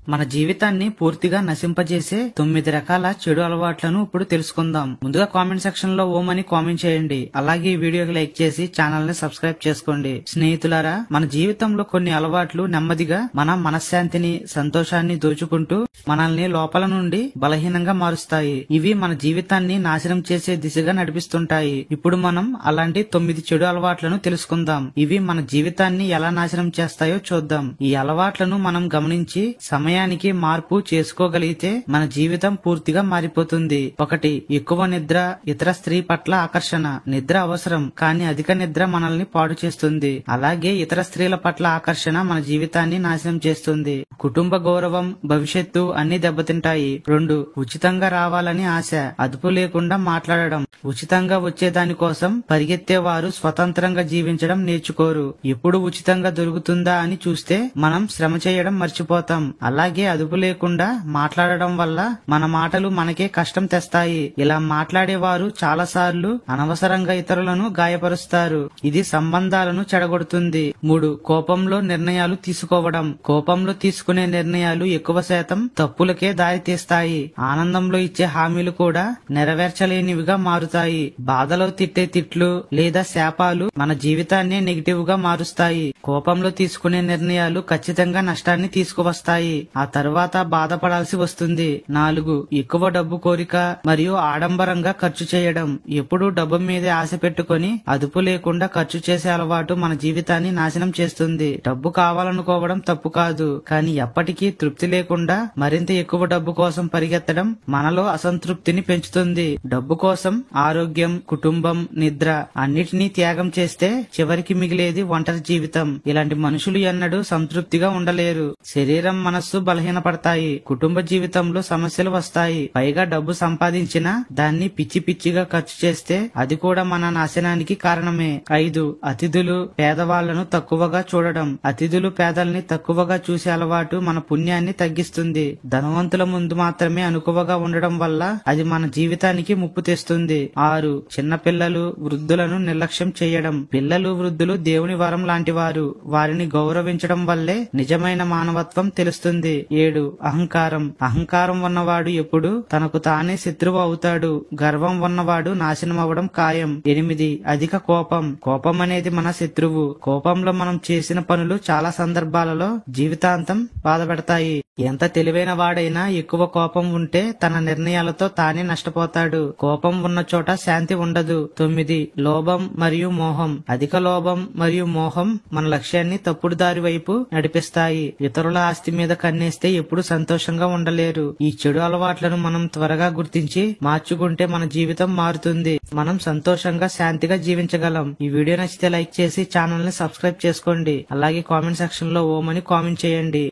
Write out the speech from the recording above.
మన జీవితాన్ని పూర్తిగా నశింపజేసే 9 రకాల చెడు అలవాట్లను ఇప్పుడు తెలుసుకుందాం. ముందుగా కామెంట్ సెక్షన్ లో ఓం అని కామెంట్ చేయండి. అలాగే ఈ వీడియోకి లైక్ చేసి ఛానల్ ని సబ్స్క్రైబ్ చేసుకోండి. స్నేహితులారా, మన జీవితంలో కొన్ని అలవాట్లు నెమ్మదిగా మన మనశ్శాంతిని, సంతోషాన్ని దోచుకుంటూ మనల్ని లోపల నుండి బలహీనంగా మారుస్తాయి. ఇవి మన జీవితాన్ని నాశనం చేసే దిశగా నడిపిస్తుంటాయి. ఇప్పుడు మనం అలాంటి 9 చెడు అలవాట్లను తెలుసుకుందాం. ఇవి మన జీవితాన్ని ఎలా నాశనం చేస్తాయో చూద్దాం. ఈ అలవాట్లను మనం గమనించి సమయానికి మార్పు చేసుకోగలిగితే మన జీవితం పూర్తిగా మారిపోతుంది. 1. ఎక్కువ నిద్ర, ఇతర స్త్రీ పట్ల ఆకర్షణ. నిద్ర అవసరం, కానీ అధిక నిద్ర మనల్ని పాడు చేస్తుంది. అలాగే ఇతర స్త్రీల పట్ల ఆకర్షణ మన జీవితాన్ని నాశనం చేస్తుంది. కుటుంబ గౌరవం, భవిష్యత్తు అన్ని దెబ్బతింటాయి. 2. ఉచితంగా రావాలని ఆశ. అదుపు లేకుండా మాట్లాడడం. ఉచితంగా వచ్చే దాని కోసం పరిగెత్తేవారు స్వతంత్రంగా జీవించడం నేర్చుకోరు. ఎప్పుడు ఉచితంగా దొరుకుతుందా అని చూస్తే మనం శ్రమ చేయడం మర్చిపోతాం. అలాగే అదుపు లేకుండా మాట్లాడడం వల్ల మన మాటలు మనకే కష్టం తెస్తాయి. ఇలా మాట్లాడేవారు చాలా సార్లు అనవసరంగా ఇతరులను గాయపరుస్తారు. ఇది సంబంధాలను చెడగొడుతుంది. 3. కోపంలో నిర్ణయాలు తీసుకోవడం. కోపంలో తీసుకునే నిర్ణయాలు ఎక్కువ శాతం తప్పులకే దారి తీస్తాయి. ఆనందంలో ఇచ్చే హామీలు కూడా నెరవేర్చలేనివిగా మారుతాయి. బాధలో తిట్టే తిట్లు లేదా శాపాలు మన జీవితాన్ని నెగిటివ్ గా మారుస్తాయి. కోపంలో తీసుకునే నిర్ణయాలు ఖచ్చితంగా నష్టాన్ని తీసుకువస్తాయి. ఆ తర్వాత బాధపడాల్సి వస్తుంది. 4. ఎక్కువ డబ్బు కోరిక మరియు ఆడంబరంగా ఖర్చు చేయడం. ఎప్పుడూ డబ్బు మీదే ఆశ పెట్టుకుని అదుపు లేకుండా ఖర్చు చేసే అలవాటు మన జీవితాన్ని నాశనం చేస్తుంది. డబ్బు కావాలనుకోవడం తప్పు కాదు, కానీ ఎప్పటికీ తృప్తి లేకుండా మరింత ఎక్కువ డబ్బు కోసం పరిగెత్తడం మనలో అసంతృప్తిని పెంచుతుంది. డబ్బు కోసం ఆరోగ్యం, కుటుంబం, నిద్ర అన్నిటినీ త్యాగం చేస్తే చివరికి మిగిలేది ఒంటరి జీవితం. ఇలాంటి మనుషులు ఎన్నడూ సంతృప్తిగా ఉండలేరు. శరీరం, మనస్సు బలహీనపడతాయి. కుటుంబ జీవితంలో సమస్యలు వస్తాయి. పైగా డబ్బు సంపాదించినా దాన్ని పిచ్చి పిచ్చిగా ఖర్చు చేస్తే అది కూడా మన నాశనానికి కారణమే. 5. అతిథులు, పేదవాళ్లను తక్కువగా చూడడం. అతిథులు, పేదల్ని తక్కువగా చూసే అలవాటు మన పుణ్యాన్ని తగ్గిస్తుంది. ధనవంతుల ముందు మాత్రమే అనుకువగా ఉండడం వల్ల అది మన జీవితానికి ముప్పు తెస్తుంది. 6. చిన్నపిల్లలు, వృద్ధులను నిర్లక్ష్యం చేయడం. పిల్లలు, వృద్ధులు దేవుని వరం లాంటి వారు. వారిని గౌరవించడం వల్లే నిజమైన మానవత్వం తెలుస్తుంది. 7. అహంకారం. అహంకారం ఉన్నవాడు ఎప్పుడు తనకు తానే శత్రువు అవుతాడు. గర్వం ఉన్నవాడు నాశనం అవ్వడం ఖాయం. 8. అధిక కోపం. కోపం అనేది మన శత్రువు. కోపంలో మనం చేసిన పనులు చాలా సందర్భాలలో జీవితాంతం బాధపెడతాయి. ఎంత తెలివైన వాడైనా ఎక్కువ కోపం ఉంటే తన నిర్ణయాలతో తానే నష్టపోతాడు. కోపం ఉన్న చోట శాంతి ఉండదు. 9. లోభం మరియు మోహం. అధిక లోభం మరియు మోహం మన లక్ష్యాన్ని తప్పుడు దారి వైపు నడిపిస్తాయి. ఇతరుల ఆస్తి మీద కన్నేస్తే ఎప్పుడు సంతోషంగా ఉండలేరు. ఈ చెడు అలవాట్లను మనం త్వరగా గుర్తించి మార్చుకుంటే మన జీవితం మారుతుంది. మనం సంతోషంగా, శాంతిగా జీవించగలం. ఈ వీడియో నచ్చితే లైక్ చేసి ఛానల్ ని సబ్స్క్రైబ్ చేసుకోండి. అలాగే కామెంట్ సెక్షన్ లో ఓం అని కామెంట్ చేయండి.